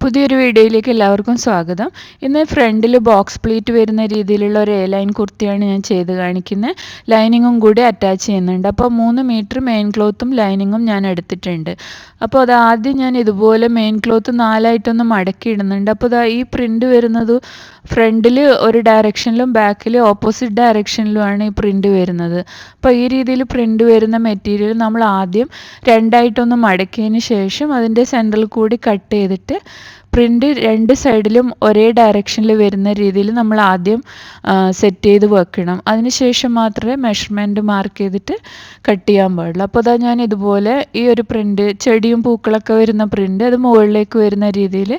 പുതിയൊരു വീഡിയോയിലേക്ക് എല്ലാവർക്കും സ്വാഗതം. ഇന്ന് ഫ്രണ്ടിൽ ബോക്സ് പ്ലീറ്റ് വരുന്ന രീതിയിലുള്ള ഒരു എ ലൈൻ കുർത്തിയാണ് ഞാൻ ചെയ്ത് കാണിക്കുന്നത്. ലൈനിങ്ങും കൂടി അറ്റാച്ച് ചെയ്യുന്നുണ്ട്. അപ്പോൾ 3 മീറ്റർ മെയിൻ ക്ലോത്തും ലൈനിങ്ങും ഞാൻ എടുത്തിട്ടുണ്ട്. അപ്പോൾ അത് ആദ്യം ഞാൻ ഇതുപോലെ മെയിൻ ക്ലോത്ത് 4ആയിട്ടൊന്ന് മടക്കി ഇടുന്നുണ്ട്. അപ്പോൾ ഈ പ്രിൻ്റ് വരുന്നത് ഫ്രണ്ടിൽ ഒരു ഡയറക്ഷനിലും ബാക്കിൽ ഓപ്പോസിറ്റ് ഡയറക്ഷനിലുമാണ് ഈ പ്രിൻ്റ് വരുന്നത്. അപ്പോൾ ഈ രീതിയിൽ പ്രിൻ്റ് വരുന്ന മെറ്റീരിയൽ നമ്മൾ ആദ്യം രണ്ടായിട്ടൊന്ന് മടക്കിയതിന് ശേഷം അതിൻ്റെ സെൻറ്ററിൽ കൂടി കട്ട് ചെയ്തിട്ട് പ്രിൻ്റ് രണ്ട് സൈഡിലും ഒരേ ഡയറക്ഷനിൽ വരുന്ന രീതിയിൽ നമ്മൾ ആദ്യം സെറ്റ് ചെയ്ത് വെക്കണം. അതിനുശേഷം മാത്രമേ മെഷർമെൻറ്റ് മാർക്ക് ചെയ്തിട്ട് കട്ട് ചെയ്യാൻ പാടുള്ളൂ. അപ്പോൾ ഞാൻ ഇതുപോലെ ഈ ഒരു പ്രിൻ്റ് ചെടിയും പൂക്കളൊക്കെ വരുന്ന പ്രിൻ്റ് അത് മുകളിലേക്ക് വരുന്ന രീതിയിൽ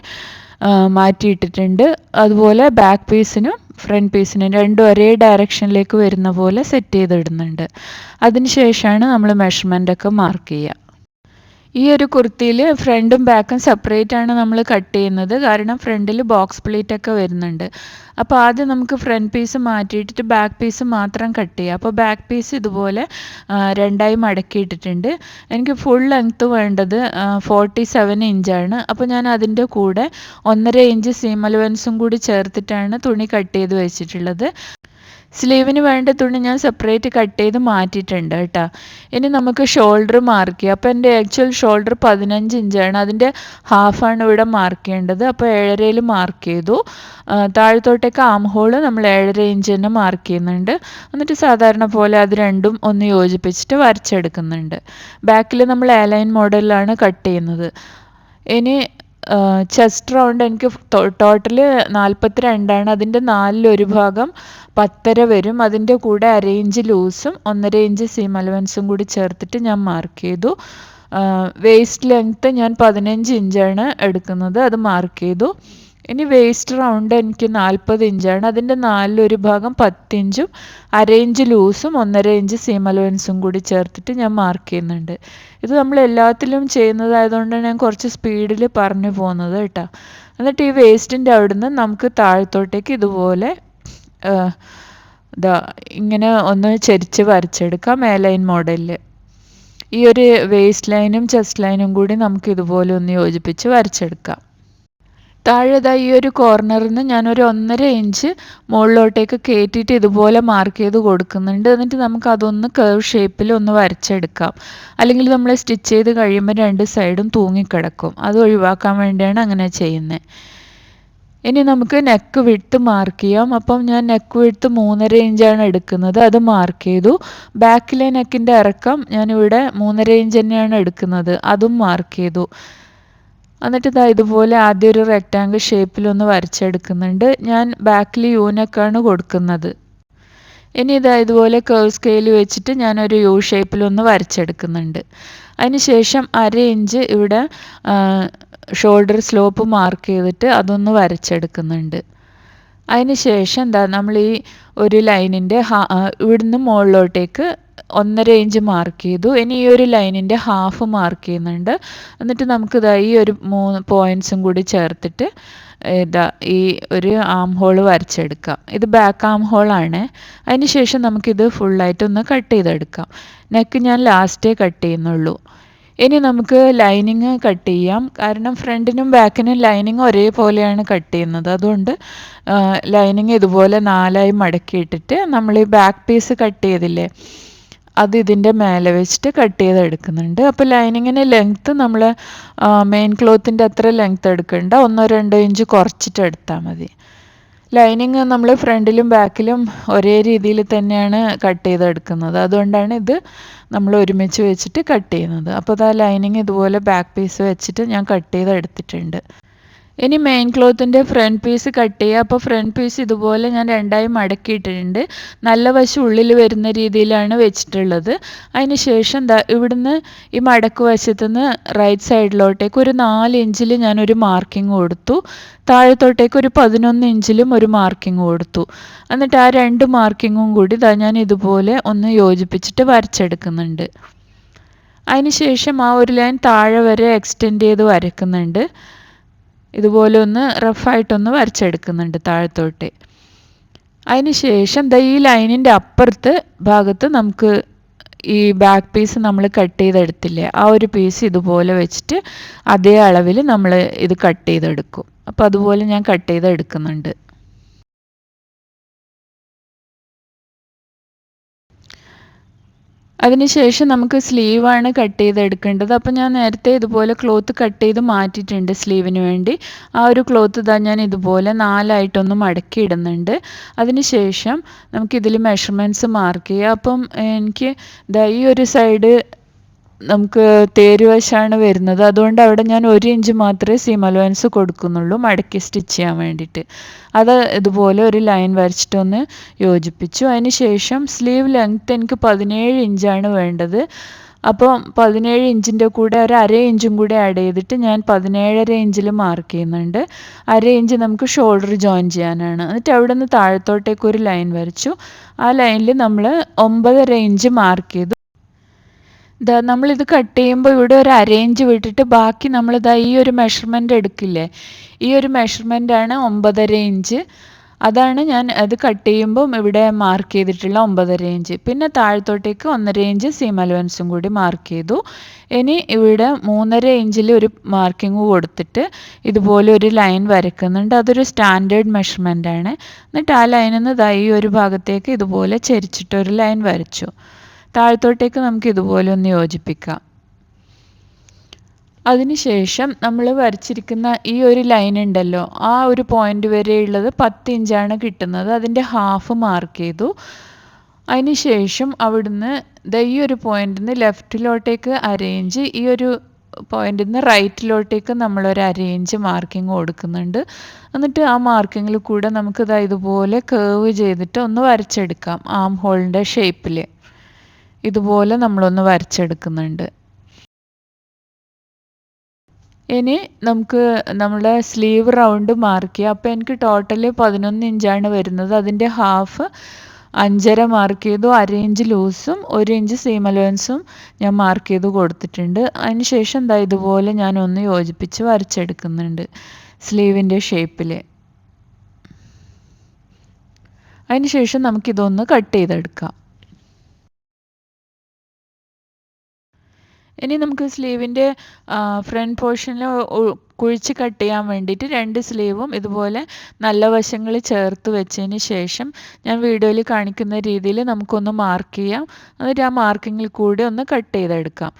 മാറ്റിയിട്ടിട്ടുണ്ട്. അതുപോലെ ബാക്ക് പീസിനും ഫ്രണ്ട് പീസിനും രണ്ടും ഒരേ ഡയറക്ഷനിലേക്ക് വരുന്ന പോലെ സെറ്റ് ചെയ്തിടുന്നുണ്ട്. അതിനുശേഷമാണ് നമ്മൾ മെഷർമെൻ്റൊക്കെ മാർക്ക് ചെയ്യുക. ഈ ഒരു കുർത്തിയിൽ ഫ്രണ്ടും ബാക്കും സെപ്പറേറ്റ് ആണ് നമ്മൾ കട്ട് ചെയ്യുന്നത്. കാരണം ഫ്രണ്ടിൽ ബോക്സ് പ്ലീറ്റ് ഒക്കെ വരുന്നുണ്ട്. അപ്പോൾ ആദ്യം നമുക്ക് ഫ്രണ്ട് പീസ് മാറ്റിയിട്ടിട്ട് ബാക്ക് പീസ് മാത്രം കട്ട് ചെയ്യാം. അപ്പോൾ ബാക്ക് പീസ് ഇതുപോലെ രണ്ടായി മടക്കിയിട്ടിട്ടുണ്ട്. എനിക്ക് ഫുൾ ലെങ്ത്ത് വേണ്ടത് 47 ഇഞ്ചാണ്. അപ്പോൾ ഞാൻ അതിൻ്റെ കൂടെ 1.5 ഇഞ്ച് സീം അലവൻസും കൂടി ചേർത്തിട്ടാണ് തുണി കട്ട് ചെയ്ത് വെച്ചിട്ടുള്ളത്. സ്ലീവിന് വേണ്ട തുണി ഞാൻ സെപ്പറേറ്റ് കട്ട് ചെയ്ത് മാറ്റിയിട്ടുണ്ട് കേട്ടോ. ഇനി നമുക്ക് ഷോൾഡർ മാർക്ക് ചെയ്യാം. അപ്പോൾ എൻ്റെ ആക്ച്വൽ ഷോൾഡർ 15 ഇഞ്ചാണ്. അതിൻ്റെ ഹാഫാണ് ഇവിടെ മാർക്ക് ചെയ്യേണ്ടത്. അപ്പോൾ 7.5 മാർക്ക് ചെയ്തു. താഴത്തോട്ടേക്ക് ആം ഹോൾ നമ്മൾ 7.5 ഇഞ്ച് തന്നെ മാർക്ക് ചെയ്യുന്നുണ്ട്. എന്നിട്ട് സാധാരണ പോലെ അത് രണ്ടും ഒന്ന് യോജിപ്പിച്ചിട്ട് വരച്ചെടുക്കുന്നുണ്ട്. ബാക്കിൽ നമ്മൾ എ-ലൈൻ മോഡലിലാണ് കട്ട് ചെയ്യുന്നത്. ഇനി ചെസ്റ്റ് റൗണ്ട് എനിക്ക് ടോട്ടൽ 42ആണ്. അതിൻ്റെ 4 ഭാഗം 10.5 വരും. അതിൻ്റെ കൂടെ 1/2 ഇഞ്ച് ലൂസും 1.5 ഇഞ്ച് സീം അലവൻസും കൂടി ചേർത്തിട്ട് ഞാൻ മാർക്ക് ചെയ്തു. വേസ്റ്റ് ലെങ്ത്ത് ഞാൻ 15 ഇഞ്ചാണ് എടുക്കുന്നത്. അത് മാർക്ക് ചെയ്തു. ഇനി വേസ്റ്റ് റൗണ്ട് എനിക്ക് 40 ഇഞ്ചാണ്. അതിൻ്റെ 4 ഭാഗം 10 ഇഞ്ചും 1/2 ഇഞ്ച് ലൂസും 1.5 ഇഞ്ച് സീം അലവൻസും കൂടി ചേർത്തിട്ട് ഞാൻ മാർക്ക് ചെയ്യുന്നുണ്ട്. ഇത് നമ്മൾ എല്ലാത്തിലും ചെയ്യുന്നതായതുകൊണ്ട് ഞാൻ കുറച്ച് സ്പീഡിൽ പറഞ്ഞു പോകുന്നത് കേട്ടോ. എന്നിട്ട് ഈ വേസ്റ്റിൻ്റെ അവിടുന്ന് നമുക്ക് താഴത്തോട്ടേക്ക് ഇതുപോലെ ഇങ്ങനെ ഒന്ന് ചെരിച്ച് വരച്ചെടുക്കാം എ-ലൈൻ മോഡലിൽ. ഈ ഒരു വേസ്റ്റ് ലൈനും ചെസ്റ്റ് ലൈനും കൂടി നമുക്ക് ഇതുപോലെ ഒന്ന് യോജിപ്പിച്ച് വരച്ചെടുക്കാം. താഴെ ഈ ഒരു കോർണറിൽ നിന്ന് ഞാനൊരു 1.5 ഇഞ്ച് മുകളിലോട്ടേക്ക് കയറ്റിയിട്ട് ഇതുപോലെ മാർക്ക് ചെയ്ത് കൊടുക്കുന്നുണ്ട്. എന്നിട്ട് നമുക്ക് അതൊന്ന് കർവ് ഷേപ്പിൽ ഒന്ന് വരച്ചെടുക്കാം. അല്ലെങ്കിൽ നമ്മൾ സ്റ്റിച്ച് ചെയ്ത് കഴിയുമ്പോൾ രണ്ട് സൈഡും തൂങ്ങിക്കിടക്കും. അത് ഒഴിവാക്കാൻ വേണ്ടിയാണ് അങ്ങനെ ചെയ്യുന്നത്. ഇനി നമുക്ക് നെക്ക് വിഡ്ത്ത് മാർക്ക് ചെയ്യാം. അപ്പം ഞാൻ നെക്ക് വിഡ്ത്ത് 3.5 ഇഞ്ചാണ് എടുക്കുന്നത്. അത് മാർക്ക് ചെയ്തു. ബാക്കിലെ നെക്കിൻ്റെ ഇറക്കം ഞാനിവിടെ 3.5 ഇഞ്ച് തന്നെയാണ് എടുക്കുന്നത്. അതും മാർക്ക് ചെയ്തു. എന്നിട്ട് ഇതുപോലെ ആദ്യം ഒരു റെക്റ്റാങ്കിൾ ഷേപ്പിലൊന്ന് വരച്ചെടുക്കുന്നുണ്ട്. ഞാൻ ബാക്കിൽ യൂനെക്കാണ് കൊടുക്കുന്നത്. ഇനി ഇതുപോലെ കർവ് സ്കെയിൽ വെച്ചിട്ട് ഞാനൊരു യു ഷേപ്പിലൊന്ന് വരച്ചെടുക്കുന്നുണ്ട്. അതിനുശേഷം 1/2 ഇഞ്ച് ഇവിടെ ഷോൾഡർ സ്ലോപ്പ് മാർക്ക് ചെയ്തിട്ട് അതൊന്ന് വരച്ചെടുക്കുന്നുണ്ട്. അതിനുശേഷം നമ്മൾ ഈ ഒരു ലൈനിൻ്റെ ഇവിടുന്ന് മുകളിലോട്ടേക്ക് 1.5 ഇഞ്ച് മാർക്ക് ചെയ്തു. ഇനി ഈ ഒരു ലൈനിൻ്റെ ഹാഫ് മാർക്ക് ചെയ്യുന്നുണ്ട്. എന്നിട്ട് നമുക്ക് ഈ ഒരു 3 പോയിൻറ്റ്സും കൂടി ചേർത്തിട്ട് ഈ ഒരു ആം ഹോൾ വരച്ചെടുക്കാം. ഇത് ബാക്ക് ആം ഹോളാണ്. അതിന് ശേഷം നമുക്കിത് ഫുള്ളായിട്ടൊന്ന് കട്ട് ചെയ്തെടുക്കാം. നെക്ക് ഞാൻ ലാസ്റ്റേ കട്ട് ചെയ്യുന്നുള്ളൂ. ഇനി നമുക്ക് ലൈനിങ് കട്ട് ചെയ്യാം. കാരണം ഫ്രണ്ടിനും ബാക്കിനും ലൈനിങ് ഒരേപോലെയാണ് കട്ട് ചെയ്യുന്നത്. അതുകൊണ്ട് ലൈനിങ് ഇതുപോലെ 4ആയി മടക്കിയിട്ടിട്ട് നമ്മൾ ഈ ബാക്ക് പീസ് കട്ട് ചെയ്തില്ലേ, അത് ഇതിൻ്റെ മേലെ വെച്ചിട്ട് കട്ട് ചെയ്തെടുക്കുന്നുണ്ട്. അപ്പോൾ ലൈനിങ്ങിന് ലെങ്ത്ത് നമ്മൾ മെയിൻ ക്ലോത്തിൻ്റെ അത്ര ലെങ്ത്ത് എടുക്കണ്ട, 1-2 ഇഞ്ച് കുറച്ചിട്ട് എടുത്താൽ മതി. ലൈനിങ് നമ്മൾ ഫ്രണ്ടിലും ബാക്കിലും ഒരേ രീതിയിൽ തന്നെയാണ് കട്ട് ചെയ്തെടുക്കുന്നത്. അതുകൊണ്ടാണ് ഇത് നമ്മൾ ഒരുമിച്ച് വെച്ചിട്ട് കട്ട് ചെയ്യുന്നത്. അപ്പോൾ ലൈനിങ് ഇതുപോലെ ബാക്ക് പീസ് വെച്ചിട്ട് ഞാൻ കട്ട് ചെയ്തെടുത്തിട്ടുണ്ട്. ഇനി മെയിൻ ക്ലോത്തിൻ്റെ ഫ്രണ്ട് പീസ് കട്ട് ചെയ്യുക. അപ്പോൾ ഫ്രണ്ട് പീസ് ഇതുപോലെ ഞാൻ രണ്ടായി മടക്കിയിട്ടിട്ടുണ്ട്. നല്ല വശം ഉള്ളിൽ വരുന്ന രീതിയിലാണ് വെച്ചിട്ടുള്ളത്. അതിന് ശേഷം ഇവിടുന്ന് ഈ മടക്ക് വശത്തുനിന്ന് റൈറ്റ് സൈഡിലോട്ടേക്ക് ഒരു 4 ഇഞ്ചിൽ ഞാനൊരു മാർക്കിംഗ് കൊടുത്തു. താഴത്തോട്ടേക്ക് ഒരു 11 ഇഞ്ചിലും ഒരു മാർക്കിംഗ് കൊടുത്തു. എന്നിട്ട് ആ 2 മാർക്കിങ്ങും കൂടി ഞാൻ ഇതുപോലെ ഒന്ന് യോജിപ്പിച്ചിട്ട് വരച്ചെടുക്കുന്നുണ്ട്. അതിന് ശേഷം ആ ഒരു ലൈൻ താഴെ വരെ എക്സ്റ്റെൻഡ് ചെയ്ത് വരയ്ക്കുന്നുണ്ട്. ഇതുപോലെ ഒന്ന് റഫായിട്ടൊന്ന് വരച്ചെടുക്കുന്നുണ്ട് താഴത്തോട്ട്. അതിന് ശേഷം ഈ ലൈനിൻ്റെ അപ്പുറത്ത് ഭാഗത്ത് നമുക്ക് ഈ ബാക്ക് പീസ് നമ്മൾ കട്ട് ചെയ്തെടുത്തില്ലേ, ആ ഒരു പീസ് ഇതുപോലെ വെച്ചിട്ട് അതേ അളവിൽ നമ്മൾ ഇത് കട്ട് ചെയ്തെടുക്കും. അപ്പോൾ അതുപോലെ ഞാൻ കട്ട് ചെയ്തെടുക്കുന്നുണ്ട്. അതിനുശേഷം നമുക്ക് സ്ലീവാണ് കട്ട് ചെയ്തെടുക്കേണ്ടത്. അപ്പോൾ ഞാൻ നേരത്തെ ഇതുപോലെ ക്ലോത്ത് കട്ട് ചെയ്ത് മാറ്റിയിട്ടുണ്ട് സ്ലീവിന് വേണ്ടി. ആ ഒരു ക്ലോത്ത് ഇതാ ഞാൻ ഇതുപോലെ 4ആയിട്ടൊന്ന് മടക്കി ഇടുന്നുണ്ട്. അതിനുശേഷം നമുക്കിതിൽ മെഷർമെൻറ്റ്സ് മാർക്ക് ചെയ്യാം. അപ്പം എനിക്ക് ദാ ഈ ഒരു സൈഡ് നമുക്ക് തേരുവശമാണ് വരുന്നത്. അതുകൊണ്ട് അവിടെ ഞാൻ 1 ഇഞ്ച് മാത്രമേ സീം അലവൻസ് കൊടുക്കുന്നുള്ളൂ മടക്കി സ്റ്റിച്ച് ചെയ്യാൻ വേണ്ടിയിട്ട്. അത് ഇതുപോലെ ഒരു ലൈൻ വരച്ചിട്ടൊന്ന് യോജിപ്പിച്ചു. അതിന് ശേഷം സ്ലീവ് ലെങ്ത്ത് എനിക്ക് 17 ഇഞ്ചാണ് വേണ്ടത്. അപ്പം 17 ഇഞ്ചിൻ്റെ കൂടെ ഒരു 1/2 ഇഞ്ചും കൂടി ആഡ് ചെയ്തിട്ട് ഞാൻ 17.5 ഇഞ്ചിൽ മാർക്ക് ചെയ്യുന്നുണ്ട്. 1/2 ഇഞ്ച് നമുക്ക് ഷോൾഡർ ജോയിൻ ചെയ്യാനാണ്. എന്നിട്ട് അവിടെ നിന്ന് താഴത്തോട്ടേക്ക് ഒരു ലൈൻ വരച്ചു. ആ ലൈനിൽ നമ്മൾ 9.5 ഇഞ്ച് മാർക്ക് ചെയ്തു. നമ്മളിത് കട്ട് ചെയ്യുമ്പോൾ ഇവിടെ ഒരു 1/2 ഇഞ്ച് വിട്ടിട്ട് ബാക്കി നമ്മളിതാ ഈ ഒരു മെഷർമെൻറ്റ് എടുക്കില്ലേ, ഈ ഒരു മെഷർമെൻറ്റാണ് 9.5 ഇഞ്ച്. അതാണ് ഞാൻ അത് കട്ട് ചെയ്യുമ്പം ഇവിടെ മാർക്ക് ചെയ്തിട്ടുള്ള 9.5 ഇഞ്ച്. പിന്നെ താഴത്തോട്ടേക്ക് 1.5 ഇഞ്ച് സീം അലവൻസും കൂടി മാർക്ക് ചെയ്തു. ഇനി ഇവിടെ 3.5 ഇഞ്ചിൽ ഒരു മാർക്കിങ് കൊടുത്തിട്ട് ഇതുപോലെ ഒരു ലൈൻ വരയ്ക്കുന്നുണ്ട്. അതൊരു സ്റ്റാൻഡേർഡ് മെഷർമെൻറ്റാണ്. എന്നിട്ട് ആ ലൈനിൽ നിന്ന് ഈ ഒരു ഭാഗത്തേക്ക് ഇതുപോലെ ചെരിച്ചിട്ടൊരു ലൈൻ വരച്ചു. താഴത്തോട്ടേക്ക് നമുക്ക് ഇതുപോലെ ഒന്ന് യോജിപ്പിക്കാം. അതിനുശേഷം നമ്മൾ വരച്ചിരിക്കുന്ന ഈ ഒരു ലൈൻ ഉണ്ടല്ലോ, ആ ഒരു പോയിന്റ് വരെയുള്ളത് 10 ഇഞ്ചാണ് കിട്ടുന്നത്. അതിൻ്റെ ഹാഫ് മാർക്ക് ചെയ്തു. അതിനുശേഷം അവിടുന്ന് ഈ ഒരു പോയിന്റിൽ നിന്ന് ലെഫ്റ്റിലോട്ടേക്ക് 1/2 ഇഞ്ച്, ഈ ഒരു പോയിന്റിൽ നിന്ന് റൈറ്റിലോട്ടേക്ക് നമ്മളൊരു 1/2 ഇഞ്ച് മാർക്കിങ് കൊടുക്കുന്നുണ്ട്. എന്നിട്ട് ആ മാർക്കിങ്ങിൽ കൂടെ നമുക്ക് ഇതുപോലെ കേർവ് ചെയ്തിട്ട് ഒന്ന് വരച്ചെടുക്കാം. ആം ഹോളിൻ്റെ ഷേപ്പിൽ ഇതുപോലെ നമ്മളൊന്ന് വരച്ചെടുക്കുന്നുണ്ട്. ഇനി നമുക്ക് നമ്മുടെ സ്ലീവ് റൗണ്ട് മാർക്ക് ചെയ്യാം. അപ്പോൾ എനിക്ക് ടോട്ടൽ 11 ഇഞ്ചാണ് വരുന്നത്. അതിൻ്റെ ഹാഫ് 5.5 മാർക്ക് ചെയ്തു. 1/2 ഇഞ്ച് ലൂസും 1 ഇഞ്ച് സീം അലവൻസും ഞാൻ മാർക്ക് ചെയ്ത് കൊടുത്തിട്ടുണ്ട്. അതിന് ശേഷം ഇതുപോലെ ഞാൻ ഒന്ന് യോജിപ്പിച്ച് വരച്ചെടുക്കുന്നുണ്ട് സ്ലീവിൻ്റെ ഷേപ്പിൽ. അതിന് ശേഷം നമുക്കിതൊന്ന് കട്ട് ചെയ്തെടുക്കാം. ഇനി നമുക്ക് സ്ലീവിൻ്റെ ഫ്രണ്ട് പോർഷനിൽ കുഴിച്ച് കട്ട് ചെയ്യാൻ വേണ്ടിയിട്ട് 2 സ്ലീവും ഇതുപോലെ നല്ല വശങ്ങൾ ചേർത്ത് വെച്ചതിന് ശേഷം ഞാൻ വീഡിയോയിൽ കാണിക്കുന്ന രീതിയിൽ നമുക്കൊന്ന് മാർക്ക് ചെയ്യാം. എന്നിട്ട് ആ മാർക്കിങ്ങിൽ കൂടി ഒന്ന് കട്ട് ചെയ്തെടുക്കാം.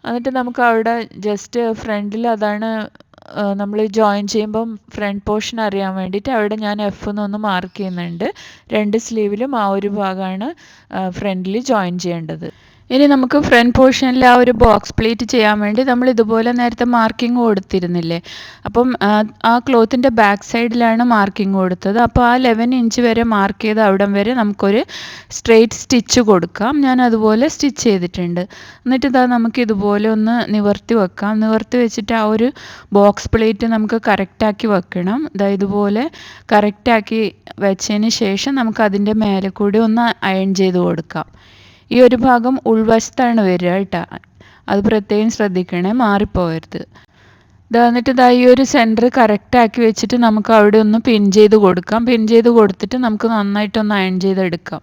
എന്നിട്ട് നമുക്ക് അവിടെ ജസ്റ്റ് ഫ്രണ്ടിൽ അതാണ് നമ്മൾ ജോയിൻ ചെയ്യുമ്പം ഫ്രണ്ട് പോർഷൻ അറിയാൻ വേണ്ടിയിട്ട് അവിടെ ഞാൻ എഫ് എന്നൊന്ന് മാർക്ക് ചെയ്യുന്നുണ്ട്. 2 സ്ലീവിലും ആ ഒരു ഭാഗമാണ് ഫ്രണ്ടിൽ ജോയിൻ ചെയ്യേണ്ടത്. ഇനി നമുക്ക് ഫ്രണ്ട് പോർഷനിൽ ആ ഒരു ബോക്സ് പ്ലേറ്റ് ചെയ്യാൻ വേണ്ടി നമ്മൾ ഇതുപോലെ നേരത്തെ മാർക്കിംഗ് കൊടുത്തിരുന്നില്ലേ, അപ്പം ആ ക്ലോത്തിൻ്റെ ബാക്ക് സൈഡിലാണ് മാർക്കിംഗ് കൊടുത്തത്. അപ്പോൾ ആ 11 ഇഞ്ച് വരെ മാർക്ക് ചെയ്ത് അവിടം വരെ നമുക്കൊരു സ്ട്രെയിറ്റ് സ്റ്റിച്ച് കൊടുക്കാം. ഞാൻ അതുപോലെ സ്റ്റിച്ച് ചെയ്തിട്ടുണ്ട്. എന്നിട്ട് നമുക്ക് ഇതുപോലെ ഒന്ന് നിവർത്തി വെക്കാം. നിവർത്തി വെച്ചിട്ട് ആ ഒരു ബോക്സ് പ്ലേറ്റ് നമുക്ക് കറക്റ്റാക്കി വെക്കണം. ഇതുപോലെ കറക്റ്റാക്കി വെച്ചതിന് ശേഷം നമുക്ക് അതിൻ്റെ മേലെ കൂടി ഒന്ന് അയൺ ചെയ്ത് കൊടുക്കാം. ഈ ഒരു ഭാഗം ഉൾവശത്താണ് വരിക കേട്ടോ, അത് പ്രത്യേകം ശ്രദ്ധിക്കണേ, മാറിപ്പോകരുത്. എന്നിട്ട് ഈ ഒരു സെൻറ്റർ കറക്റ്റാക്കി വെച്ചിട്ട് നമുക്ക് അവിടെ ഒന്ന് പിൻ ചെയ്ത് കൊടുക്കാം. പിൻ ചെയ്ത് കൊടുത്തിട്ട് നമുക്ക് നന്നായിട്ടൊന്ന് അയൺ ചെയ്തെടുക്കാം.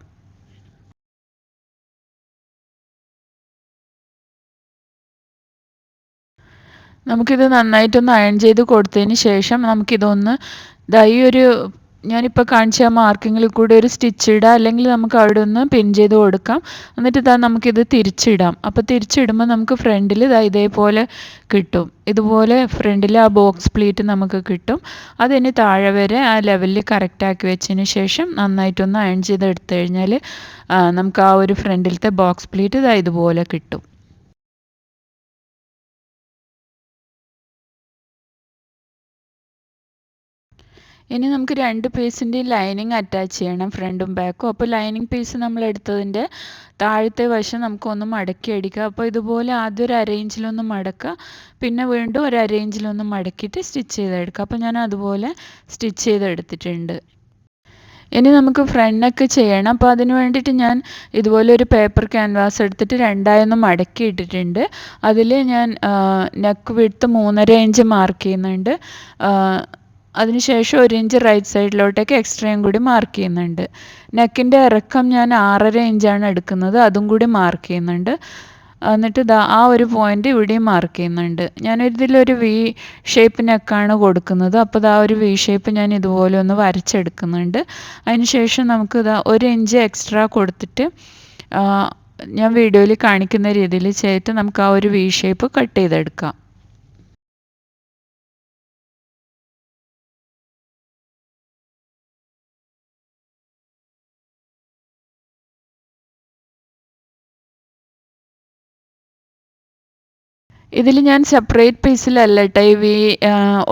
നമുക്കിത് നന്നായിട്ടൊന്ന് അയൺ ചെയ്ത് കൊടുത്തതിന് ശേഷം നമുക്കിതൊന്ന് ഈ ഒരു ഞാനിപ്പോൾ കാണിച്ച മാർക്കിങ്ങിൽ കൂടി ഒരു സ്റ്റിച്ച് ഇടാം, അല്ലെങ്കിൽ നമുക്ക് അവിടെ ഒന്ന് പിൻ ചെയ്ത് കൊടുക്കാം. എന്നിട്ട് നമുക്കിത് തിരിച്ചിടാം. അപ്പോൾ തിരിച്ചിടുമ്പോൾ നമുക്ക് ഫ്രണ്ടിൽ ഇതേപോലെ കിട്ടും. ഇതുപോലെ ഫ്രണ്ടിൽ ആ ബോക്സ് പ്ലീറ്റ് നമുക്ക് കിട്ടും. അതിന് താഴെ വരെ ആ ലെവലിൽ കറക്റ്റാക്കി വെച്ചതിന് ശേഷം നന്നായിട്ടൊന്ന് അയൺ ചെയ്തെടുത്തു കഴിഞ്ഞാൽ നമുക്ക് ആ ഒരു ഫ്രണ്ടിലത്തെ ബോക്സ് പ്ലീറ്റ് ഇതുപോലെ കിട്ടും. ഇനി നമുക്ക് 2 പീസിൻ്റെയും ലൈനിങ് അറ്റാച്ച് ചെയ്യണം, ഫ്രണ്ടും ബാക്കും. അപ്പോൾ ലൈനിങ് പീസ് നമ്മൾ എടുത്തതിൻ്റെ താഴത്തെ വശം നമുക്കൊന്ന് മടക്കി അടിക്കുക. അപ്പോൾ ഇതുപോലെ ആദ്യം ഒരു 1/2 ഇഞ്ചിലൊന്ന് മടക്കുക, പിന്നെ വീണ്ടും ഒരു 1/2 ഇഞ്ചിലൊന്ന് മടക്കിയിട്ട് സ്റ്റിച്ച് ചെയ്തെടുക്കുക. അപ്പോൾ ഞാൻ അതുപോലെ സ്റ്റിച്ച് ചെയ്തെടുത്തിട്ടുണ്ട്. ഇനി നമുക്ക് ഫ്രണ്ട് നെക്ക് ചെയ്യണം. അപ്പോൾ അതിന് വേണ്ടിയിട്ട് ഞാൻ ഇതുപോലെ ഒരു പേപ്പർ ക്യാൻവാസ് എടുത്തിട്ട് 2ആയി ഒന്ന് മടക്കി ഇട്ടിട്ടുണ്ട്. അതിൽ ഞാൻ നെക്ക് വിഡ്ത്ത് 3.5 ഇഞ്ച് മാർക്ക് ചെയ്യുന്നുണ്ട്. അതിനുശേഷം 1 ഇഞ്ച് റൈറ്റ് സൈഡിലോട്ടേക്ക് എക്സ്ട്രയും കൂടി മാർക്ക് ചെയ്യുന്നുണ്ട്. നെക്കിൻ്റെ ഇറക്കം ഞാൻ 6.5 ഇഞ്ചാണ് എടുക്കുന്നത്, അതും കൂടി മാർക്ക് ചെയ്യുന്നുണ്ട്. എന്നിട്ട് ദാ ആ ഒരു പോയിന്റ് ഇവിടെയും മാർക്ക് ചെയ്യുന്നുണ്ട്. ഞാനിതിലൊരു വി ഷേപ്പ് നെക്കാണ് കൊടുക്കുന്നത്. അപ്പോൾ ദാ ഒരു വി ഷേപ്പ് ഞാൻ ഇതുപോലെ ഒന്ന് വരച്ചെടുക്കുന്നുണ്ട്. അതിനുശേഷം നമുക്ക് ദാ 1 ഇഞ്ച് എക്സ്ട്രാ കൊടുത്തിട്ട് ഞാൻ വീഡിയോയിൽ കാണിക്കുന്ന രീതിയിൽ ചെയ്തിട്ട് നമുക്ക് ആ ഒരു വി ഷേപ്പ് കട്ട് ചെയ്തെടുക്കാം. ഇതിൽ ഞാൻ സെപ്പറേറ്റ് പീസിലല്ല കേട്ടോ ഈ വി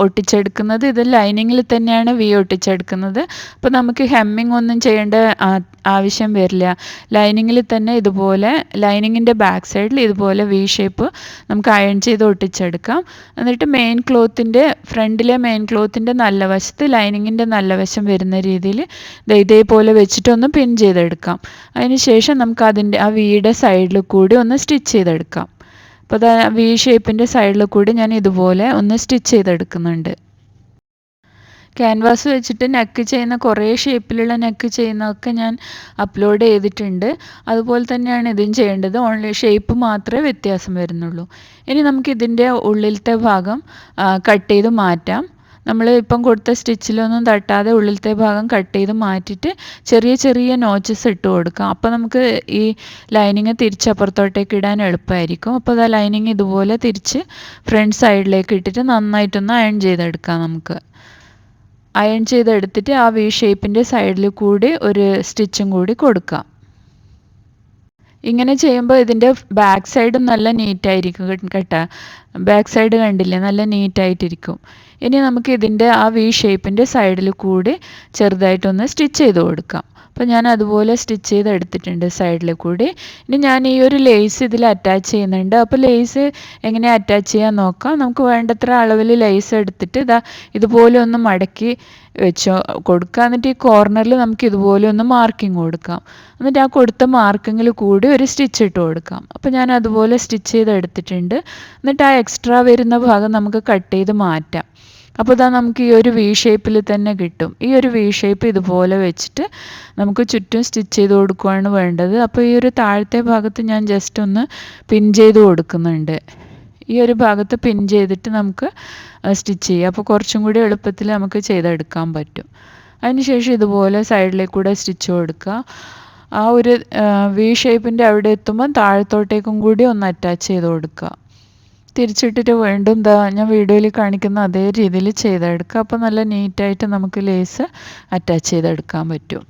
ഒട്ടിച്ചെടുക്കുന്നത്. ഇത് ലൈനിങ്ങിൽ തന്നെയാണ് വി ഒട്ടിച്ചെടുക്കുന്നത്. അപ്പോൾ നമുക്ക് ഹെമ്മിങ് ഒന്നും ചെയ്യേണ്ട ആവശ്യം വരില്ല. ലൈനിങ്ങിൽ തന്നെ ഇതുപോലെ ലൈനിങ്ങിൻ്റെ ബാക്ക് സൈഡിൽ ഇതുപോലെ വി ഷേപ്പ് നമുക്ക് അയൺ ചെയ്ത് ഒട്ടിച്ചെടുക്കാം. എന്നിട്ട് ഫ്രണ്ടിലെ മെയിൻ ക്ലോത്തിൻ്റെ നല്ല വശത്ത് ലൈനിങ്ങിൻ്റെ നല്ല വശം വരുന്ന രീതിയിൽ ഇതേപോലെ വെച്ചിട്ടൊന്ന് പിൻ ചെയ്തെടുക്കാം. അതിന് ശേഷം നമുക്ക് ആ വിയുടെ സൈഡിൽ കൂടി ഒന്ന് സ്റ്റിച്ച് ചെയ്തെടുക്കാം. അപ്പോൾ വി ഷേപ്പിൻ്റെ സൈഡിൽ കൂടി ഞാൻ ഇതുപോലെ ഒന്ന് സ്റ്റിച്ച് ചെയ്തെടുക്കുന്നുണ്ട്. ക്യാൻവാസ് വെച്ചിട്ട് നെക്ക് ചെയ്യുന്ന കുറേ ഷേപ്പിലുള്ള നെക്ക് ചെയ്യുന്നതൊക്കെ ഞാൻ അപ്ലോഡ് ചെയ്തിട്ടുണ്ട്. അതുപോലെ തന്നെയാണ് ഇതും ചെയ്യേണ്ടത്. ഓൺലി ഷേപ്പ് മാത്രമേ വ്യത്യാസം വരുന്നുള്ളൂ. ഇനി നമുക്ക് ഇതിൻ്റെ ഉള്ളിലത്തെ ഭാഗം കട്ട് ചെയ്ത് മാറ്റാം. നമ്മൾ ഇപ്പം കൊടുത്ത സ്റ്റിച്ചിലൊന്നും തട്ടാതെ ഉള്ളിലത്തെ ഭാഗം കട്ട് ചെയ്ത് മാറ്റിയിട്ട് ചെറിയ ചെറിയ നോച്ചസ് ഇട്ട് കൊടുക്കാം. അപ്പോൾ നമുക്ക് ഈ ലൈനിങ് തിരിച്ചപ്പുറത്തോട്ടേക്ക് ഇടാൻ എളുപ്പമായിരിക്കും. അപ്പോൾ അത് ലൈനിങ് ഇതുപോലെ തിരിച്ച് ഫ്രണ്ട് സൈഡിലേക്ക് ഇട്ടിട്ട് നന്നായിട്ടൊന്ന് അയൺ ചെയ്തെടുക്കാം. നമുക്ക് അയൺ ചെയ്തെടുത്തിട്ട് ആ വി ഷേപ്പിൻ്റെ സൈഡിൽ കൂടി ഒരു സ്റ്റിച്ചും കൂടി കൊടുക്കാം. ഇങ്ങനെ ചെയ്യുമ്പോൾ ഇതിൻ്റെ ബാക്ക് സൈഡും നല്ല നീറ്റായിരിക്കും കേട്ടോ. ബാക്ക് സൈഡ് കണ്ടില്ലേ, നല്ല നീറ്റായിട്ടിരിക്കും. ഇനി നമുക്ക് ഇതിൻ്റെ ആ വി ഷേപ്പിൻ്റെ സൈഡിൽ കൂടി ചെറുതായിട്ടൊന്ന് സ്റ്റിച്ച് ചെയ്ത് കൊടുക്കാം. അപ്പോൾ ഞാൻ അതുപോലെ സ്റ്റിച്ച് ചെയ്ത് എടുത്തിട്ടുണ്ട് സൈഡിൽ കൂടി. ഇനി ഞാൻ ഈ ഒരു ലേസ് ഇതിൽ അറ്റാച്ച് ചെയ്യുന്നുണ്ട്. അപ്പോൾ ലേസ് എങ്ങനെ അറ്റാച്ച് ചെയ്യാൻ നോക്കാം. നമുക്ക് വേണ്ടത്ര അളവിൽ ലേസ് എടുത്തിട്ട് ഇതുപോലെ ഒന്ന് മടക്കി വെച്ച് കൊടുക്കുക. എന്നിട്ട് ഈ കോർണറിൽ നമുക്ക് ഇതുപോലെ ഒന്ന് മാർക്കിങ് കൊടുക്കാം. എന്നിട്ട് ആ കൊടുത്ത മാർക്കിങ്ങിൽ കൂടി ഒരു സ്റ്റിച്ച് ഇട്ട് കൊടുക്കാം. അപ്പോൾ ഞാൻ അതുപോലെ സ്റ്റിച്ച് ചെയ്ത് എടുത്തിട്ടുണ്ട്. എന്നിട്ട് ആ എക്സ്ട്രാ വരുന്ന ഭാഗം നമുക്ക് കട്ട് ചെയ്ത് മാറ്റാം. അപ്പോൾ നമുക്ക് ഈ ഒരു വി ഷേപ്പിൽ തന്നെ കിട്ടും. ഈ ഒരു വി ഷേപ്പ് ഇതുപോലെ വെച്ചിട്ട് നമുക്ക് ചുറ്റും സ്റ്റിച്ച് ചെയ്ത് കൊടുക്കുകയാണ് വേണ്ടത്. അപ്പോൾ ഈ ഒരു താഴത്തെ ഭാഗത്ത് ഞാൻ ജസ്റ്റ് ഒന്ന് പിൻ ചെയ്ത് കൊടുക്കുന്നുണ്ട്. ഈ ഒരു ഭാഗത്ത് പിൻ ചെയ്തിട്ട് നമുക്ക് സ്റ്റിച്ച് ചെയ്യാം. അപ്പോൾ കുറച്ചും കൂടി എളുപ്പത്തിൽ നമുക്ക് ചെയ്തെടുക്കാൻ പറ്റും. അതിനുശേഷം ഇതുപോലെ സൈഡിലേക്ക് കൂടെ സ്റ്റിച്ച് കൊടുക്കുക. ആ ഒരു വി ഷേപ്പിൻ്റെ അവിടെ എത്തുമ്പോൾ താഴത്തോട്ടേക്കും കൂടി ഒന്ന് അറ്റാച്ച് ചെയ്ത് കൊടുക്കുക. തിരിച്ചിട്ടിട്ട് വീണ്ടും ഞാൻ വീഡിയോയിൽ കാണിക്കുന്ന അതേ രീതിയിൽ ചെയ്തെടുക്കുക. അപ്പോൾ നല്ല നീറ്റായിട്ട് നമുക്ക് ലേസ് അറ്റാച്ച് ചെയ്തെടുക്കാൻ പറ്റും.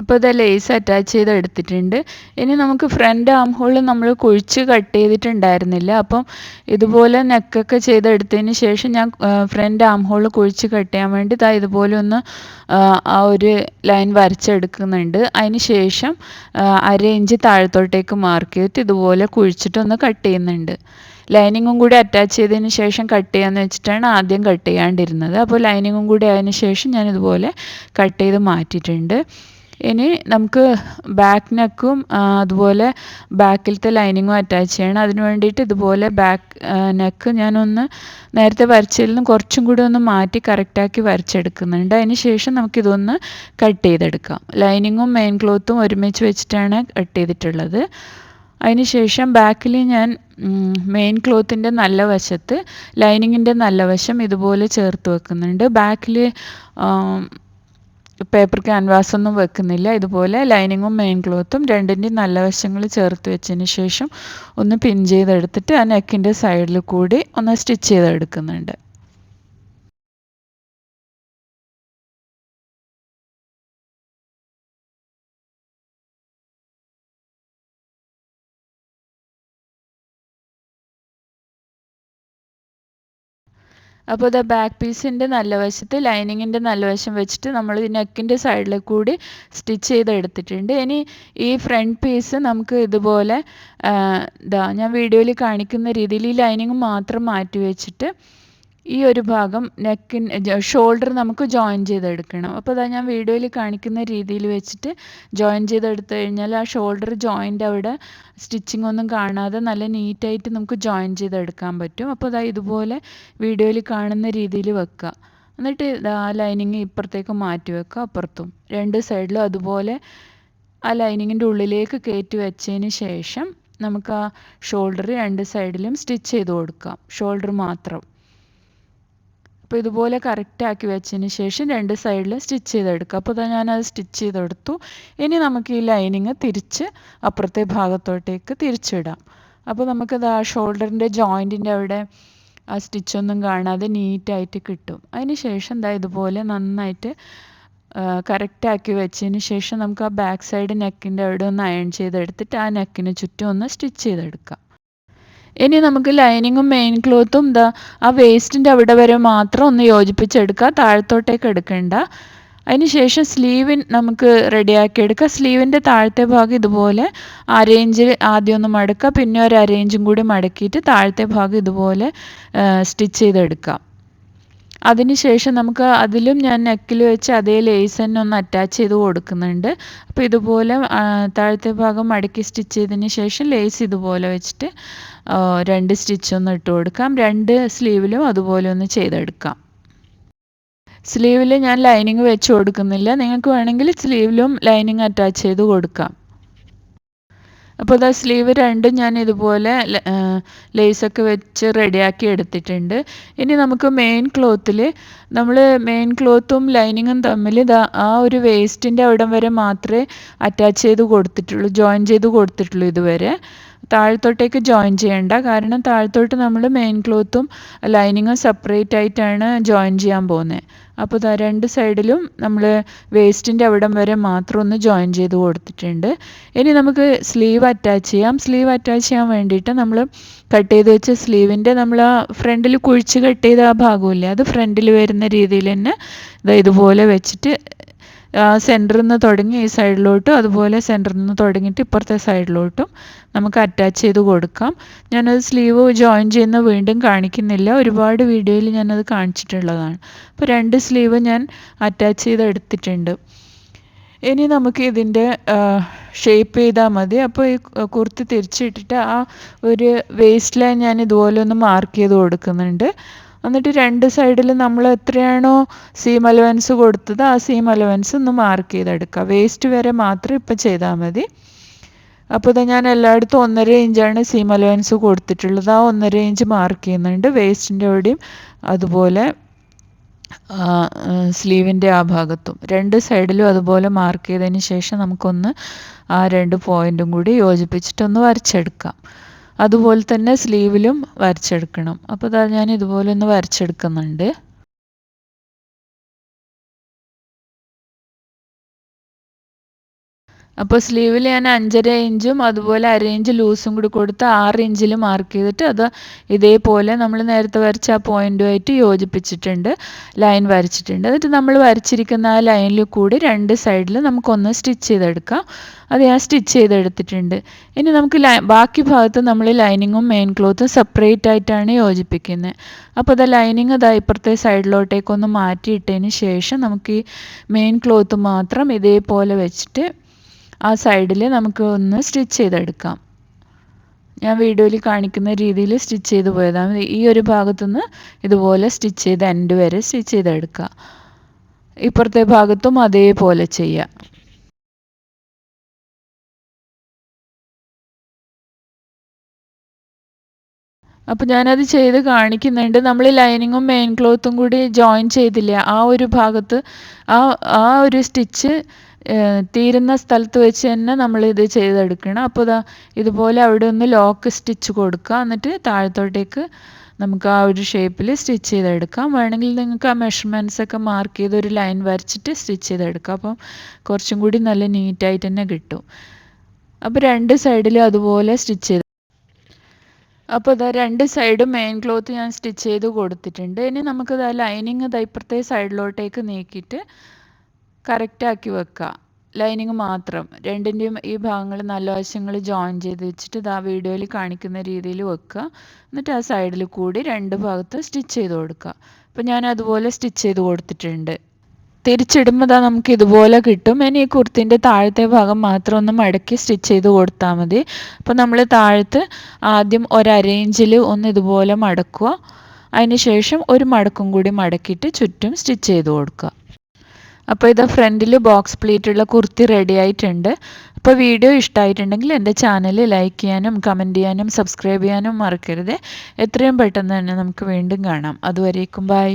അപ്പോൾ ലേസ് അറ്റാച്ച് ചെയ്ത് എടുത്തിട്ടുണ്ട്. ഇനി നമുക്ക് ഫ്രണ്ട് ആം ഹോൾ നമ്മൾ കുഴിച്ച് കട്ട് ചെയ്തിട്ടുണ്ടായിരുന്നില്ല. അപ്പം ഇതുപോലെ നെക്കൊക്കെ ചെയ്തെടുത്തതിന് ശേഷം ഞാൻ ഫ്രണ്ട് ആം ഹോൾ കുഴിച്ച് കട്ട് ചെയ്യാൻ വേണ്ടി ഇതുപോലെ ഒന്ന് ആ ഒരു ലൈൻ വരച്ചെടുക്കുന്നുണ്ട്. അതിന് ശേഷം 1/2 ഇഞ്ച് താഴത്തോട്ടേക്ക് മാർക്ക് ചെയ്തിട്ട് ഇതുപോലെ കുഴിച്ചിട്ടൊന്ന് കട്ട് ചെയ്യുന്നുണ്ട്. ലൈനിങ്ങും കൂടി അറ്റാച്ച് ചെയ്തതിന് ശേഷം കട്ട് ചെയ്യാമെന്ന് വെച്ചിട്ടാണ് ആദ്യം കട്ട് ചെയ്യാണ്ടിരുന്നത്. അപ്പോൾ ലൈനിങ്ങും കൂടി ആയതിനു ശേഷം ഞാൻ ഇതുപോലെ കട്ട് ചെയ്ത് മാറ്റിയിട്ടുണ്ട്. ഇനി നമുക്ക് ബാക്ക് നെക്കും അതുപോലെ ബാക്കിലത്തെ ലൈനിങ്ങും അറ്റാച്ച് ചെയ്യണം. അതിന് വേണ്ടിയിട്ട് ഇതുപോലെ ബാക്ക് നെക്ക് ഞാനൊന്ന് നേരത്തെ വരച്ചതിൽ നിന്ന് കുറച്ചും കൂടി ഒന്ന് മാറ്റി കറക്റ്റാക്കി വരച്ചെടുക്കുന്നുണ്ട്. അതിന് ശേഷം നമുക്കിതൊന്ന് കട്ട് ചെയ്തെടുക്കാം. ലൈനിങ്ങും മെയിൻ ക്ലോത്തും ഒരുമിച്ച് വെച്ചിട്ടാണ് കട്ട് ചെയ്തിട്ടുള്ളത്. അതിന് ശേഷം ബാക്കിൽ ഞാൻ മെയിൻ ക്ലോത്തിൻ്റെ നല്ല വശത്ത് ലൈനിങ്ങിൻ്റെ നല്ല വശം ഇതുപോലെ ചേർത്ത് വെക്കുന്നുണ്ട്. ബാക്കിൽ പേപ്പർ ക്യാൻവാസ് ഒന്നും വെക്കുന്നില്ല. ഇതുപോലെ ലൈനിങ്ങും മെയിൻ ക്ലോത്തും രണ്ടിൻ്റെയും നല്ല വശങ്ങൾ ചേർത്ത് വെച്ചതിന് ശേഷം ഒന്ന് പിൻ ചെയ്തെടുത്തിട്ട് ആ നെക്കിൻ്റെ സൈഡിൽ കൂടി ഒന്ന് സ്റ്റിച്ച് ചെയ്തെടുക്കുന്നുണ്ട്. അപ്പോൾ ഇത് ബാക്ക് പീസിൻ്റെ നല്ല വശത്ത് ലൈനിങ്ങിൻ്റെ നല്ല വശം വെച്ചിട്ട് നമ്മൾ ഈ നെക്കിൻ്റെ സൈഡിൽ കൂടി സ്റ്റിച്ച് ചെയ്തെടുത്തിട്ടുണ്ട്. ഇനി ഈ ഫ്രണ്ട് പീസ് നമുക്ക് ഇതുപോലെ ഞാൻ വീഡിയോയിൽ കാണിക്കുന്ന രീതിയിൽ ഈ ലൈനിങ് മാത്രം മാറ്റി വെച്ചിട്ട് ഈ ഒരു ഭാഗം ഷോൾഡർ നമുക്ക് ജോയിൻ ചെയ്തെടുക്കണം. അപ്പോൾ ഞാൻ വീഡിയോയിൽ കാണിക്കുന്ന രീതിയിൽ വെച്ചിട്ട് ജോയിൻ ചെയ്തെടുത്തു കഴിഞ്ഞാൽ ആ ഷോൾഡർ ജോയിൻ്റ് അവിടെ സ്റ്റിച്ചിങ് ഒന്നും കാണാതെ നല്ല നീറ്റായിട്ട് നമുക്ക് ജോയിൻ ചെയ്തെടുക്കാൻ പറ്റും. അപ്പോൾ ഇതുപോലെ വീഡിയോയിൽ കാണുന്ന രീതിയിൽ വെക്കുക. എന്നിട്ട് ആ ലൈനിങ് ഇപ്പുറത്തേക്ക് മാറ്റി വെക്കുക, അപ്പുറത്തും രണ്ട് സൈഡിലും അതുപോലെ ആ ലൈനിങ്ങിൻ്റെ ഉള്ളിലേക്ക് കയറ്റി വെച്ചതിന് ശേഷം നമുക്ക് ആ ഷോൾഡർ രണ്ട് സൈഡിലും സ്റ്റിച്ച് ചെയ്ത് കൊടുക്കാം, ഷോൾഡർ മാത്രം. അപ്പോൾ ഇതുപോലെ കറക്റ്റാക്കി വെച്ചതിന് ശേഷം രണ്ട് സൈഡിലും സ്റ്റിച്ച് ചെയ്തെടുക്കുക. അപ്പോൾ ഞാനത് സ്റ്റിച്ച് ചെയ്തെടുത്തു. ഇനി നമുക്ക് ഈ ലൈനിങ് തിരിച്ച് അപ്പുറത്തെ ഭാഗത്തോട്ടേക്ക് തിരിച്ചിടാം. അപ്പോൾ നമുക്കത് ആ ഷോൾഡറിൻ്റെ ജോയിൻറ്റിൻ്റെ അവിടെ ആ സ്റ്റിച്ചൊന്നും കാണാതെ നീറ്റായിട്ട് കിട്ടും. അതിന് ശേഷം ഇതുപോലെ നന്നായിട്ട് കറക്റ്റാക്കി വെച്ചതിന് ശേഷം നമുക്ക് ആ ബാക്ക് സൈഡ് നെക്കിൻ്റെ അവിടെ ഒന്ന് അയൺ ചെയ്തെടുത്തിട്ട് ആ നെക്കിന് ചുറ്റും ഒന്ന് സ്റ്റിച്ച് ചെയ്തെടുക്കാം. ഇനി നമുക്ക് ലൈനിങ്ങും മെയിൻ ക്ലോത്തും ആ വേസ്റ്റിൻ്റെ അവിടെ വരെ മാത്രം ഒന്ന് യോജിപ്പിച്ചെടുക്കുക, താഴത്തോട്ടേക്ക് എടുക്കണ്ട. അതിനുശേഷം നമുക്ക് റെഡിയാക്കി എടുക്കുക. സ്ലീവിൻ്റെ താഴത്തെ ഭാഗം ഇതുപോലെ അരേഞ്ച് ആദ്യം ഒന്ന് മടക്കുക, പിന്നെ ഒരു അരേഞ്ചും കൂടി മടക്കിയിട്ട് താഴത്തെ ഭാഗം ഇതുപോലെ സ്റ്റിച്ച് ചെയ്തെടുക്കാം. അതിനുശേഷം നമുക്ക് അതിലും ഞാൻ നെക്കിൽ വെച്ച് അതേ ലേസ് തന്നെ ഒന്ന് അറ്റാച്ച് ചെയ്ത് കൊടുക്കുന്നുണ്ട്. അപ്പോൾ ഇതുപോലെ താഴത്തെ ഭാഗം മടക്കി സ്റ്റിച്ച് ചെയ്തതിന് ശേഷം ലേസ് ഇതുപോലെ വെച്ചിട്ട് രണ്ട് സ്റ്റിച്ചൊന്ന് ഇട്ട് കൊടുക്കാം. രണ്ട് സ്ലീവിലും അതുപോലെ ഒന്ന് ചെയ്തെടുക്കാം. സ്ലീവിൽ ഞാൻ ലൈനിങ് വെച്ച് കൊടുക്കുന്നില്ല, നിങ്ങൾക്ക് വേണമെങ്കിൽ സ്ലീവിലും ലൈനിങ് അറ്റാച്ച് ചെയ്ത് കൊടുക്കാം. അപ്പോൾ സ്ലീവ് രണ്ടും ഞാൻ ഇതുപോലെ ലേസൊക്കെ വെച്ച് റെഡിയാക്കി എടുത്തിട്ടുണ്ട്. ഇനി നമുക്ക് മെയിൻ ക്ലോത്തും ലൈനിങ്ങും തമ്മിൽ ആ ഒരു വേസ്റ്റിൻ്റെ അവിടം വരെ മാത്രമേ അറ്റാച്ച് ചെയ്ത് കൊടുത്തിട്ടുള്ളൂ, ജോയിൻ ചെയ്ത് കൊടുത്തിട്ടുള്ളൂ ഇതുവരെ. താഴത്തോട്ടേക്ക് ജോയിൻ ചെയ്യേണ്ട, കാരണം താഴത്തോട്ട് നമ്മൾ മെയിൻ ക്ലോത്തും ലൈനിങ്ങും സെപ്പറേറ്റ് ആയിട്ടാണ് ജോയിൻ ചെയ്യാൻ പോകുന്നത്. അപ്പോൾ രണ്ട് സൈഡിലും നമ്മൾ വേസ്റ്റിൻ്റെ അവിടം വരെ മാത്രം ഒന്ന് ജോയിൻ ചെയ്ത് കൊടുത്തിട്ടുണ്ട്. ഇനി നമുക്ക് സ്ലീവ് അറ്റാച്ച് ചെയ്യാം. സ്ലീവ് അറ്റാച്ച് ചെയ്യാൻ വേണ്ടിയിട്ട് നമ്മൾ കട്ട് ചെയ്ത് വെച്ച സ്ലീവിൻ്റെ നമ്മൾ ആ ഫ്രണ്ടിൽ കുഴിച്ച് കട്ട് ചെയ്ത ആ ഭാഗമില്ലേ, അത് ഫ്രണ്ടിൽ വരുന്ന രീതിയിൽ തന്നെ ഇതുപോലെ വെച്ചിട്ട് സെൻറ്ററിൽ നിന്ന് തുടങ്ങി ഈ സൈഡിലോട്ടും അതുപോലെ സെൻറ്ററിൽ നിന്ന് തുടങ്ങിയിട്ട് ഇപ്പുറത്തെ സൈഡിലോട്ടും നമുക്ക് അറ്റാച്ച് ചെയ്ത് കൊടുക്കാം. ഞാനത് സ്ലീവ് ജോയിൻ ചെയ്യുന്ന വീണ്ടും കാണിക്കുന്നില്ല, ഒരുപാട് വീഡിയോയിൽ ഞാനത് കാണിച്ചിട്ടുള്ളതാണ്. അപ്പോൾ രണ്ട് സ്ലീവ് ഞാൻ അറ്റാച്ച് ചെയ്ത് എടുത്തിട്ടുണ്ട്. ഇനി നമുക്ക് ഇതിൻ്റെ ഷേപ്പ് ചെയ്താൽ മതി. അപ്പോൾ ഈ കുർത്തി തിരിച്ചിട്ടിട്ട് ആ ഒരു വേസ്റ്റ് ലൈൻ ഞാൻ ഇതുപോലെ ഒന്ന് മാർക്ക് ചെയ്ത് കൊടുക്കുന്നുണ്ട്. എന്നിട്ട് രണ്ട് സൈഡിൽ നമ്മൾ എത്രയാണോ സീം അലവൻസ് കൊടുത്തത് ആ സീം അലവൻസ് ഒന്ന് മാർക്ക് ചെയ്തെടുക്കുക. വേസ്റ്റ് വരെ മാത്രം ഇപ്പം ചെയ്താൽ മതി. അപ്പോൾ ഞാൻ എല്ലായിടത്തും 1.5 ഇഞ്ചാണ് സീം അലവൻസ് കൊടുത്തിട്ടുള്ളത്. ആ 1.5 ഇഞ്ച് മാർക്ക് ചെയ്യുന്നുണ്ട് വേസ്റ്റിൻ്റെ അവിടെയും അതുപോലെ സ്ലീവിൻ്റെ ആ ഭാഗത്തും. രണ്ട് സൈഡിലും അതുപോലെ മാർക്ക് ചെയ്തതിന് ശേഷം നമുക്കൊന്ന് ആ രണ്ട് പോയിൻറ്റും കൂടി യോജിപ്പിച്ചിട്ടൊന്ന് വരച്ചെടുക്കാം. അതുപോലെ തന്നെ സ്ലീവിലും വരച്ചെടുക്കണം. അപ്പോൾ ഞാൻ ഇതുപോലെ ഒന്ന് വരച്ചെടുക്കുന്നുണ്ട്. അപ്പോൾ സ്ലീവിൽ ഞാൻ 5.5 ഇഞ്ചും അതുപോലെ 1/2 ഇഞ്ച് ലൂസും കൂടി കൊടുത്ത് 6 ഇഞ്ചിൽ മാർക്ക് ചെയ്തിട്ട് അത് ഇതേപോലെ നമ്മൾ നേരത്തെ വരച്ച ആ പോയിൻറ്റുമായിട്ട് യോജിപ്പിച്ചിട്ടുണ്ട്, ലൈൻ വരച്ചിട്ടുണ്ട്. എന്നിട്ട് നമ്മൾ വരച്ചിരിക്കുന്ന ആ ലൈനിൽ കൂടി രണ്ട് സൈഡിൽ നമുക്കൊന്ന് സ്റ്റിച്ച് ചെയ്തെടുക്കാം. അത് ഞാൻ സ്റ്റിച്ച് ചെയ്തെടുത്തിട്ടുണ്ട്. ഇനി നമുക്ക് ബാക്കി ഭാഗത്ത് നമ്മൾ ലൈനിങ്ങും മെയിൻ ക്ലോത്തും സെപ്പറേറ്റ് ആയിട്ടാണ് യോജിപ്പിക്കുന്നത്. അപ്പോൾ ലൈനിങ് ഇപ്പുറത്തെ സൈഡിലോട്ടേക്കൊന്ന് മാറ്റിയിട്ടതിന് ശേഷം നമുക്ക് ഈ മെയിൻ ക്ലോത്ത് മാത്രം ഇതേപോലെ വെച്ചിട്ട് ആ സൈഡിൽ നമുക്ക് ഒന്ന് സ്റ്റിച്ച് ചെയ്തെടുക്കാം. ഞാൻ വീഡിയോയിൽ കാണിക്കുന്ന രീതിയിൽ സ്റ്റിച്ച് ചെയ്ത് പോയതാണ്. ഈ ഒരു ഭാഗത്തുനിന്ന് ഇതുപോലെ സ്റ്റിച്ച് ചെയ്ത് എൻഡ് വരെ സ്റ്റിച്ച് ചെയ്തെടുക്കുക. ഇപ്പുറത്തെ ഭാഗത്തും അതേപോലെ ചെയ്യുക. അപ്പോൾ ഞാനത് ചെയ്ത് കാണിക്കുന്നുണ്ട്. നമ്മൾ ലൈനിങ്ങും മെയിൻ ക്ലോത്തും കൂടി ജോയിൻ ചെയ്തില്ല, ആ ഒരു ഭാഗത്ത് ആ ഒരു സ്റ്റിച്ച് തീരുന്ന സ്ഥലത്ത് വെച്ച് തന്നെ നമ്മളിത് ചെയ്തെടുക്കണം. അപ്പോൾ ഇതുപോലെ അവിടെ ഒന്ന് ലോക്ക് സ്റ്റിച്ച് കൊടുക്കുക. എന്നിട്ട് താഴത്തോട്ടേക്ക് നമുക്ക് ആ ഒരു ഷേപ്പിൽ സ്റ്റിച്ച് ചെയ്തെടുക്കാം. വേണമെങ്കിൽ നിങ്ങൾക്ക് ആ മെഷർമെൻറ്റ്സ് ഒക്കെ മാർക്ക് ചെയ്ത് ഒരു ലൈൻ വരച്ചിട്ട് സ്റ്റിച്ച് ചെയ്തെടുക്കാം. അപ്പം കുറച്ചും കൂടി നല്ല നീറ്റായിട്ട് തന്നെ കിട്ടും. അപ്പോൾ രണ്ട് സൈഡിലും അതുപോലെ സ്റ്റിച്ച് ചെയ്ത് അപ്പോൾ ഇതാ 2 സൈഡും മെയിൻ ക്ലോത്ത് ഞാൻ സ്റ്റിച്ച് ചെയ്ത് കൊടുത്തിട്ടുണ്ട്. ഇനി നമുക്കിതാ ലൈനിങ് ഇതാ ഇപ്പുറത്തെ സൈഡിലോട്ടേക്ക് നീക്കിയിട്ട് കറക്റ്റാക്കി വെക്കുക. ലൈനിങ് മാത്രം. രണ്ടിൻ്റെയും ഈ ഭാഗങ്ങൾ നല്ല വശങ്ങൾ ജോയിൻ ചെയ്ത് വെച്ചിട്ട് ഇതാ വീഡിയോയിൽ കാണിക്കുന്ന രീതിയിൽ വെക്കുക. എന്നിട്ട് ആ സൈഡിൽ കൂടി 2 ഭാഗത്ത് സ്റ്റിച്ച് ചെയ്ത് കൊടുക്കുക. അപ്പോൾ ഞാൻ അതുപോലെ സ്റ്റിച്ച് ചെയ്ത് കൊടുത്തിട്ടുണ്ട്. തിരിച്ചിടുമ്പോൾ ദാ നമുക്ക് ഇതുപോലെ കിട്ടും. ഇനി ഈ കുർത്തിൻ്റെ താഴത്തെ ഭാഗം മാത്രം ഒന്ന് മടക്കി സ്റ്റിച്ച് ചെയ്ത് കൊടുത്താൽ മതി. അപ്പോൾ നമ്മൾ താഴത്ത് ആദ്യം ഒരരയിഞ്ചിൽ ഒന്ന് ഇതുപോലെ മടക്കുക. അതിന് ശേഷം ഒരു മടക്കും കൂടി മടക്കിയിട്ട് ചുറ്റും സ്റ്റിച്ച് ചെയ്ത് കൊടുക്കുക. അപ്പോൾ ഇത് ഫ്രണ്ടിൽ ബോക്സ് പ്ലീറ്റുള്ള കുർത്തി റെഡി ആയിട്ടുണ്ട്. അപ്പോൾ വീഡിയോ ഇഷ്ടമായിട്ടുണ്ടെങ്കിൽ എൻ്റെ ചാനൽ ലൈക്ക് ചെയ്യാനും കമൻറ്റ് ചെയ്യാനും സബ്സ്ക്രൈബ് ചെയ്യാനും മറക്കരുത്. എത്രയും പെട്ടെന്ന് തന്നെ നമുക്ക് വീണ്ടും കാണാം. അതുവരേക്കും ബൈ.